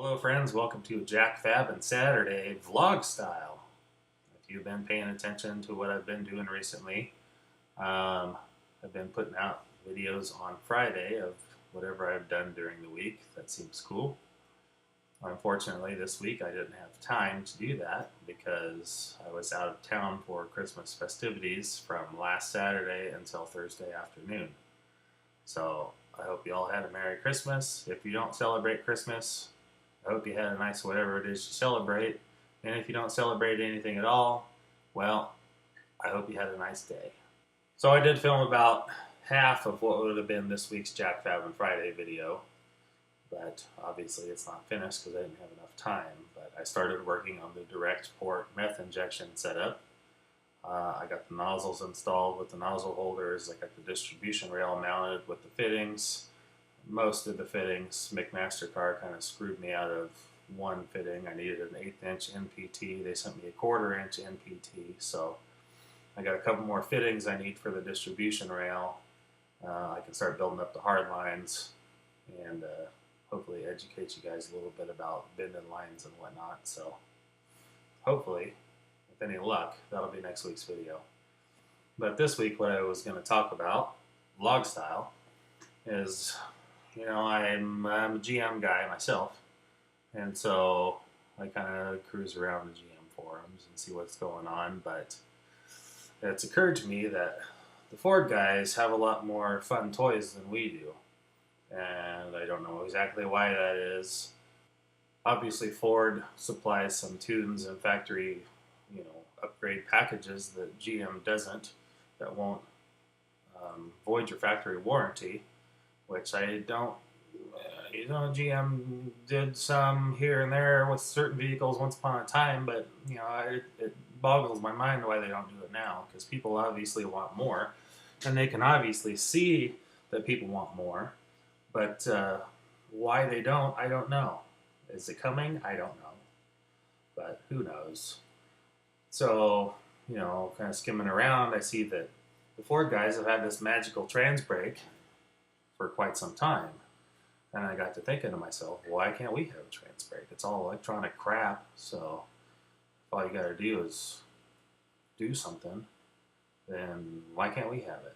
Hello friends, welcome to JacFab'in Saturday Vlog Style. If you've been paying attention to what I've been doing recently, I've been putting out videos on Friday of whatever I've done during the week. That seems cool. Unfortunately, this week I didn't have time to do that because I was out of town for Christmas festivities from last Saturday until Thursday afternoon. So I hope you all had a Merry Christmas. If you don't celebrate Christmas, I hope you had a nice whatever it is you celebrate. And if you don't celebrate anything at all, well, I hope you had a nice day. So I did film about half of what would have been this week's JacFab'in Friday video, but obviously it's not finished because I didn't have enough time. But I started working on the direct port meth injection setup. I got the nozzles installed with the nozzle holders. I got the distribution rail mounted with the fittings. Most of the fittings, McMaster-Carr kind of screwed me out of one fitting. I needed an 1/8 inch NPT. They sent me a 1/4 inch NPT. So I got a couple more fittings I need for the distribution rail. I can start building up the hard lines and hopefully educate you guys a little bit about bending lines and whatnot. So hopefully, with any luck, that'll be next week's video. But this week what I was going to talk about, vlog style, is I'm a GM guy myself, and so I kind of cruise around the GM forums and see what's going on, but it's occurred to me that the Ford guys have a lot more fun toys than we do, and I don't know exactly why that is. Obviously Ford supplies some tunes and factory, upgrade packages that GM doesn't, that won't void your factory warranty, which I don't, GM did some here and there with certain vehicles once upon a time, but, it boggles my mind why they don't do it now, because people obviously want more, and they can obviously see that people want more, but why they don't, I don't know. Is it coming? I don't know, but who knows. So, kind of skimming around, I see that the Ford guys have had this magical trans brake for quite some time. And I got to thinking to myself, why can't we have a trans brake? It's all electronic crap, so if all you got to do is do something, then why can't we have it?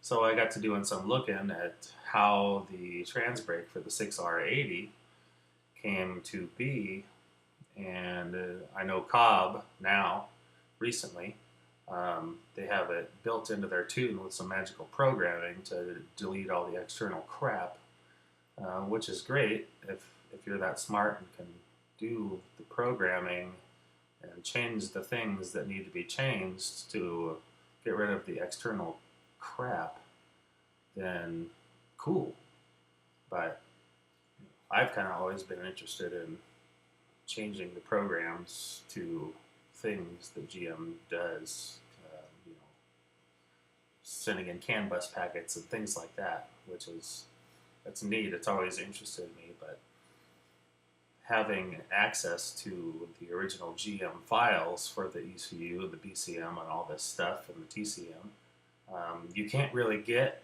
So I got to doing some looking at how the trans brake for the 6R80 came to be, and I know Cobb now, recently, they have it built into their tune with some magical programming to delete all the external crap, which is great if you're that smart and can do the programming and change the things that need to be changed to get rid of the external crap, then cool. But I've kind of always been interested in changing the programs to things that GM does, sending in CAN bus packets and things like that, that's neat. It's always interested me, but having access to the original GM files for the ECU, the BCM, and all this stuff, and the TCM, you can't really get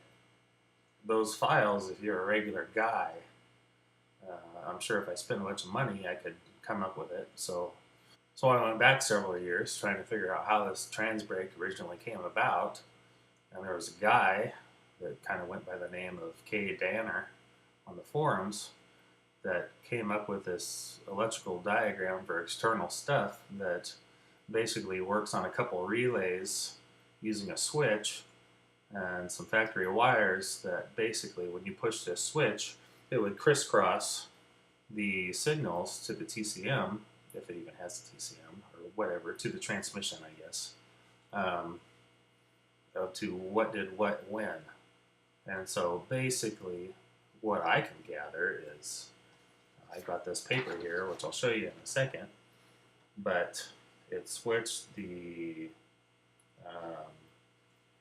those files if you're a regular guy. I'm sure if I spend a bunch of money, I could come up with it. So I went back several years trying to figure out how this trans brake originally came about. And there was a guy that kind of went by the name of K. Danner on the forums that came up with this electrical diagram for external stuff that basically works on a couple relays using a switch and some factory wires that basically, when you push this switch, it would crisscross the signals to the TCM, if it even has a TCM, or whatever, to the transmission, I guess, to what did what when. And so basically what I can gather is, I got this paper here, which I'll show you in a second, but it switched the,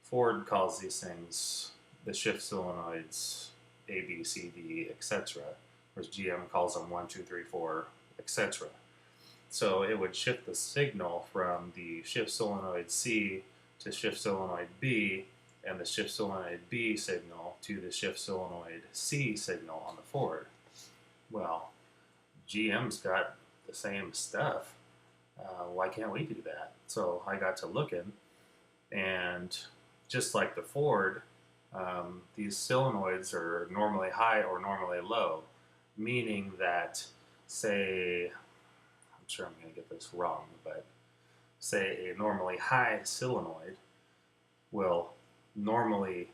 Ford calls these things the shift solenoids A, B, C, D, etc., whereas GM calls them 1, 2, 3, 4, etc. So it would shift the signal from the shift solenoid C to shift solenoid B, and the shift solenoid B signal to the shift solenoid C signal on the Ford. Well, GM's got the same stuff. Why can't we do that? So I got to looking, and just like the Ford, these solenoids are normally high or normally low, meaning that, say, I'm sure I'm going to get this wrong, but say a normally high solenoid will normally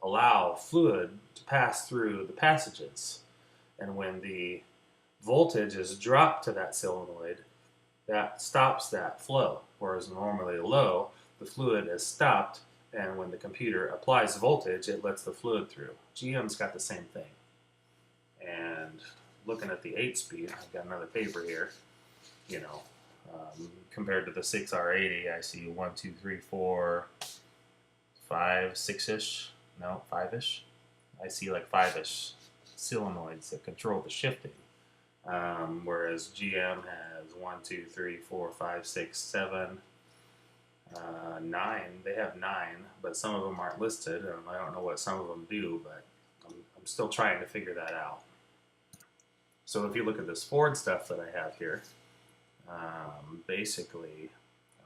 allow fluid to pass through the passages. And when the voltage is dropped to that solenoid, that stops that flow. Whereas normally low, the fluid is stopped, and when the computer applies voltage, it lets the fluid through. GM's got the same thing. And looking at the 8-speed, I've got another paper here, compared to the 6R80, I see 1, 2, 3, 4, 5, 6-ish, no, 5-ish. I see like 5-ish solenoids that control the shifting. Whereas GM has 1, 2, 3, 4, 5, 6, 7, 9. They have 9, but some of them aren't listed, and I don't know what some of them do, but I'm still trying to figure that out. So if you look at this Ford stuff that I have here, basically,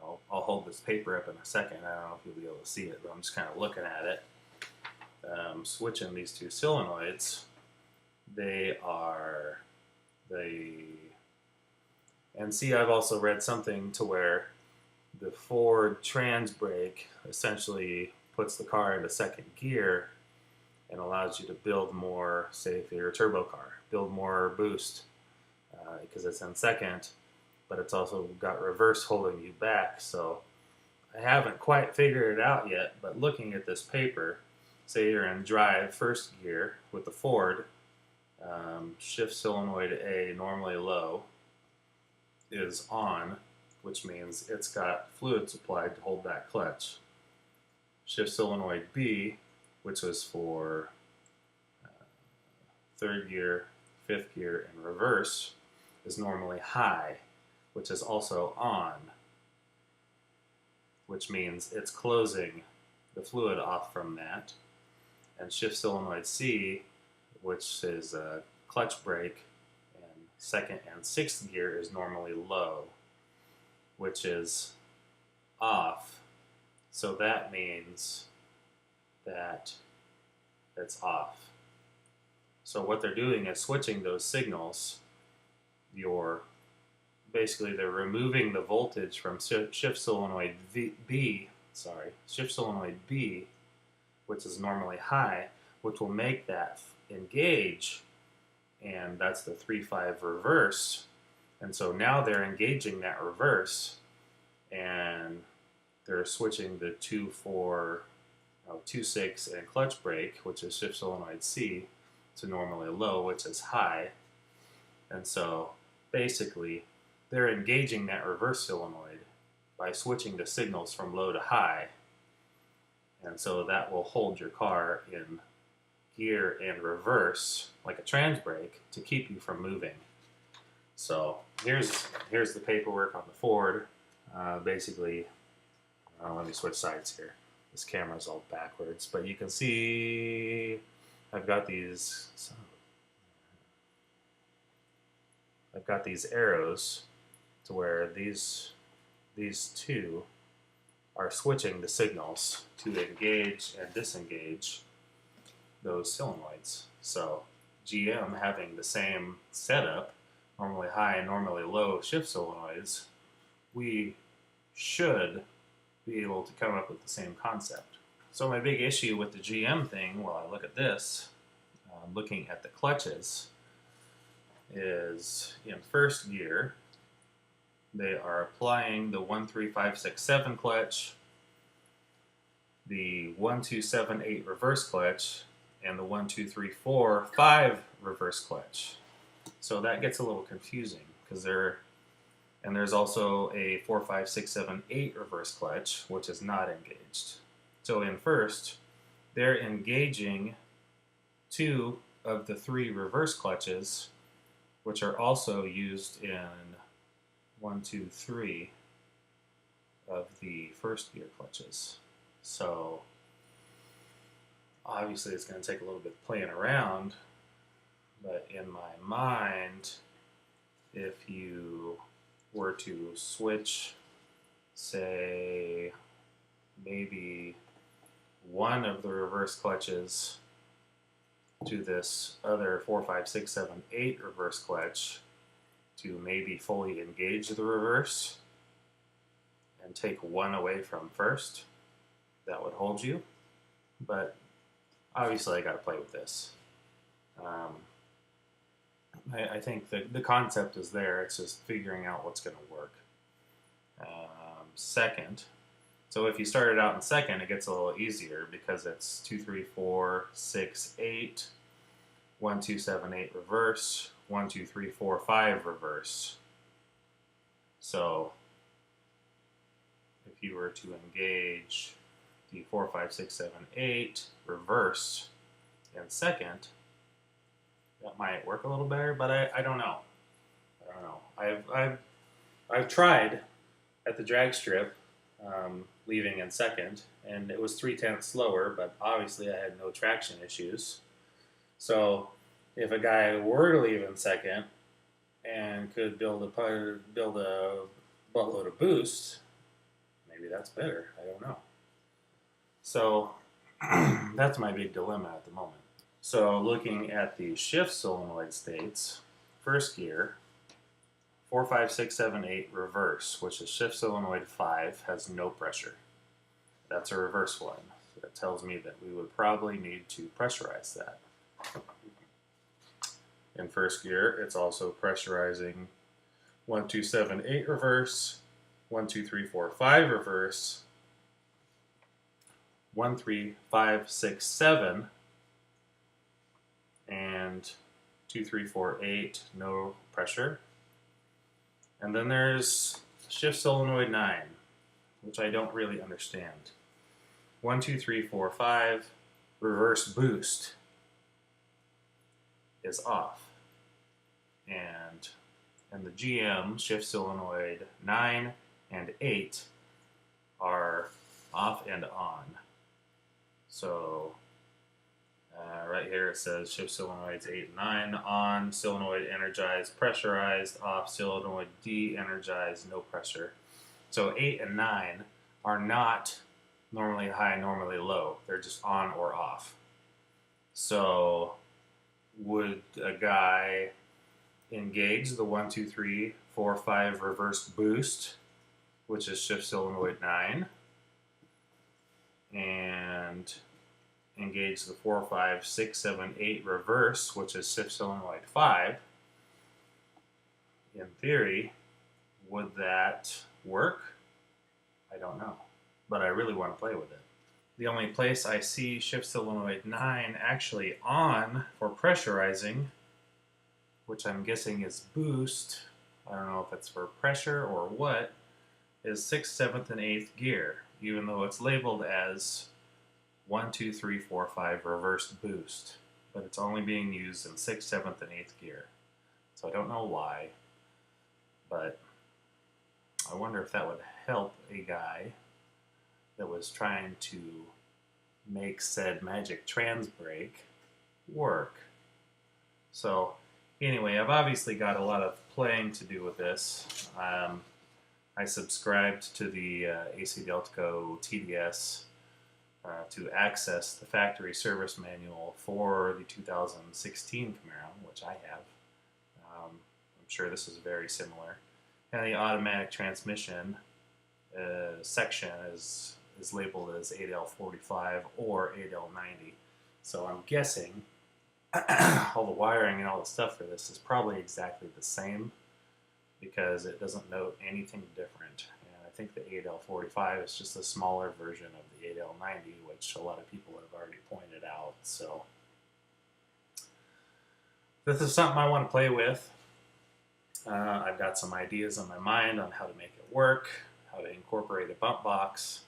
I'll hold this paper up in a second. I don't know if you'll be able to see it, but I'm just kind of looking at it. Switching these two solenoids, and see, I've also read something to where the Ford trans brake essentially puts the car into second gear and allows you to build more, say if you're a turbo car, build more boost because it's in second, but it's also got reverse holding you back. So I haven't quite figured it out yet, but looking at this paper, say you're in drive first gear with the Ford, shift solenoid A, normally low, is on, which means it's got fluid supplied to hold that clutch. Shift solenoid B, which was for third gear, fifth gear, and reverse, is normally high, which is also on, which means it's closing the fluid off from that. And shift solenoid C, which is a clutch brake, and second and sixth gear is normally low, which is off. So that means that it's off. So what they're doing is switching those signals. Basically they're removing the voltage from shift solenoid B, which is normally high, which will make that engage, and that's the 3-5 reverse. And so now they're engaging that reverse, and they're switching the 2-4, 2-6 and clutch brake, which is shift solenoid C, to normally low, which is high. And so basically they're engaging that reverse solenoid by switching the signals from low to high. And so that will hold your car in gear and reverse, like a trans brake, to keep you from moving. So here's the paperwork on the Ford. Basically, let me switch sides here. This camera's all backwards, but you can see I've got these arrows to where these two are switching the signals to engage and disengage those solenoids. So GM having the same setup, normally high and normally low shift solenoids, we should be able to come up with the same concept. So my big issue with the GM thing, while I look at this, looking at the clutches, is in first gear, they are applying the 1, 3, 5, 6, 7 clutch, the 1, 2, 7, 8 reverse clutch, and the 1, 2, 3, 4, 5 reverse clutch. So that gets a little confusing because there's also a 4, 5, 6, 7, 8 reverse clutch, which is not engaged. So in first, they're engaging 2 of the 3 reverse clutches, which are also used in 1, 2, 3 of the first gear clutches. So obviously it's going to take a little bit playing around, But in my mind, if you were to switch, say, maybe one of the reverse clutches to this other 4, 5, 6, 7, 8 reverse clutch to maybe fully engage the reverse and take one away from first, that would hold you. But obviously I got to play with this. I think the concept is there. It's just figuring out what's going to work. Second, so if you start it out in second, it gets a little easier because it's 2, 3, 4, 6, 8, 1, 2, 7, 8 reverse, 1, 2, 3, 4, 5 reverse. So if you were to engage the 4, 5, 6, 7, 8 reverse in second, that might work a little better, but I don't know. I don't know. I've tried at the drag strip, leaving in second, and it was 3/10 slower, but obviously I had no traction issues. So if a guy were to leave in second and could build a buttload of boost, maybe that's better. I don't know. So that's my big dilemma at the moment. So looking at the shift solenoid states, first gear, 4, 5, 6, 7, 8 reverse, which is shift solenoid 5, has no pressure. That's a reverse one. So that tells me that we would probably need to pressurize that. In first gear, it's also pressurizing 1, 2, 7, 8 reverse, 1, 2, 3, 4, 5 reverse, 1, 3, 5, 6, 7, and 2, 3, 4, 8, no pressure. And then there's shift solenoid 9, which I don't really understand. 1, 2, 3, 4, 5, reverse boost is off. And the GM, shift solenoid 9 and 8 are off and on. So right here it says shift solenoids 8 and 9 on, solenoid energized, pressurized, off, solenoid de-energized, no pressure. So 8 and 9 are not normally high, normally low. They're just on or off. So would a guy engage the 1, 2, 3, 4, 5 reverse boost, which is shift solenoid 9, and engage the 4, 5, 6, 7, 8 reverse, which is shift solenoid 5, in theory, would that work? I don't know, but I really want to play with it. The only place I see shift solenoid 9 actually on for pressurizing, which I'm guessing is boost, I don't know if it's for pressure or what, is 6th, 7th, and 8th gear, even though it's labeled as 1, 2, 3, 4, 5 reverse boost, but it's only being used in 6th, 7th, and 8th gear. So I don't know why, but I wonder if that would help a guy that was trying to make said magic trans brake work. So anyway, I've obviously got a lot of playing to do with this. I subscribed to the AC Deltaco TDS to access the factory service manual for the 2016 Camaro, which I have. I'm sure this is very similar. And the automatic transmission section is labeled as 8L45 or 8L90. So I'm guessing all the wiring and all the stuff for this is probably exactly the same because it doesn't note anything different. And I think the 8L45 is just a smaller version of the 8L90, which a lot of people have already pointed out. So this is something I want to play with. I've got some ideas in my mind on how to make it work, how to incorporate a bump box,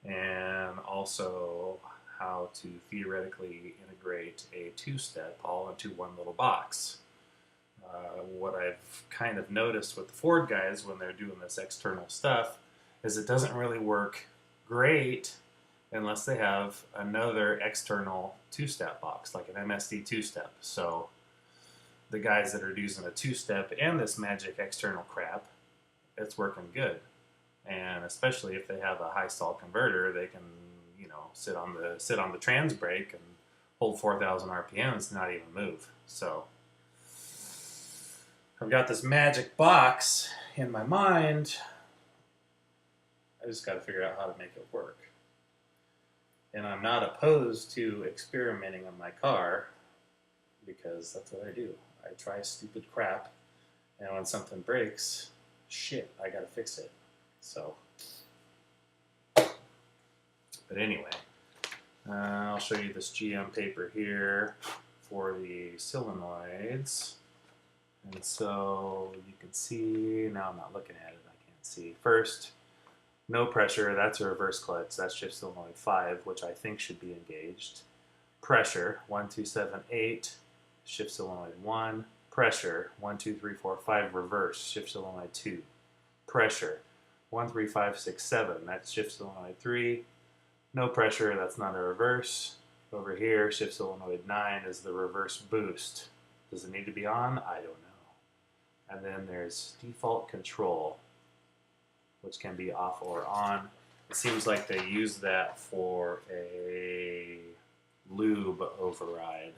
and also how to theoretically integrate a two-step all into one little box. What I've kind of noticed with the Ford guys when they're doing this external stuff is it doesn't really work great unless they have another external two-step box, like an MSD two-step. So the guys that are using a two-step and this magic external crap, it's working good. And especially if they have a high stall converter, they can, you know, sit on the trans brake and hold 4,000 RPMs and not even move. So I've got this magic box in my mind. I just got to figure out how to make it work. And I'm not opposed to experimenting on my car, because that's what I do. I try stupid crap, and when something breaks, shit, I gotta fix it. So, but anyway, I'll show you this GM paper here for the solenoids. And so you can see, now I'm not looking at it, I can't see. First, no pressure, that's a reverse clutch, that's shift solenoid 5, which I think should be engaged. Pressure, 1, 2, 7, 8, shift solenoid 1. Pressure, 1, 2, 3, 4, 5, reverse, shift solenoid 2. Pressure, 1, 3, 5, 6, 7, that's shift solenoid 3. No pressure, that's not a reverse. Over here, shift solenoid 9 is the reverse boost. Does it need to be on? I don't know. And then there's default control, which can be off or on. It seems like they use that for a lube override,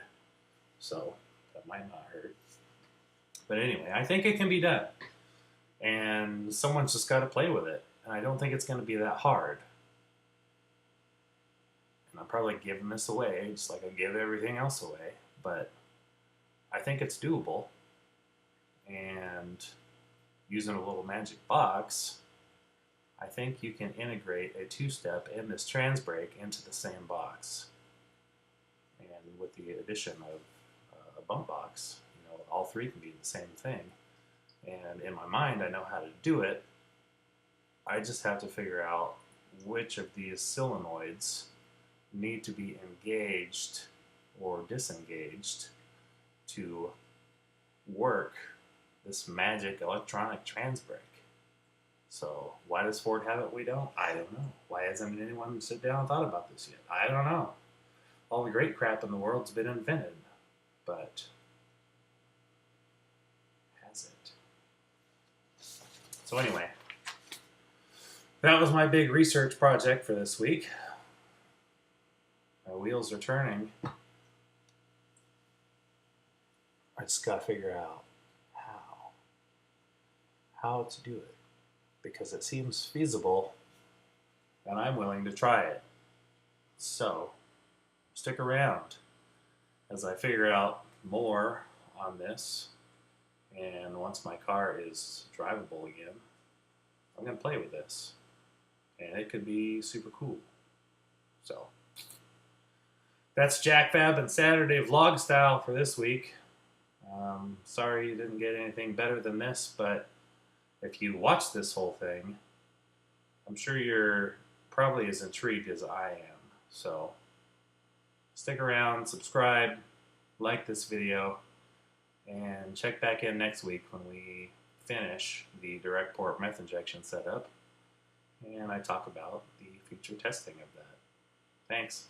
so that might not hurt. But anyway, I think it can be done, and someone's just got to play with it, and I don't think it's going to be that hard. And I'm probably giving this away, just like I give everything else away, but I think it's doable, and using a little magic box, I think you can integrate a two-step and this trans brake into the same box. And with the addition of a bump box, you know, all three can be the same thing. And in my mind, I know how to do it. I just have to figure out which of these solenoids need to be engaged or disengaged to work this magic electronic trans brake. So why does Ford have it? We don't. I don't know. Why hasn't anyone sit down and thought about this yet? I don't know. All the great crap in the world's been invented, but has it? So anyway, that was my big research project for this week. My wheels are turning. I just got to figure out how to do it, because it seems feasible and I'm willing to try it. So stick around as I figure out more on this, and once my car is drivable again, I'm going to play with this, and it could be super cool. So that's JacFab'in Saturday Vlog Style for this week. Sorry you didn't get anything better than this, but if you watch this whole thing, I'm sure you're probably as intrigued as I am. So stick around, subscribe, like this video, and check back in next week when we finish the direct port meth injection setup and I talk about the future testing of that. Thanks.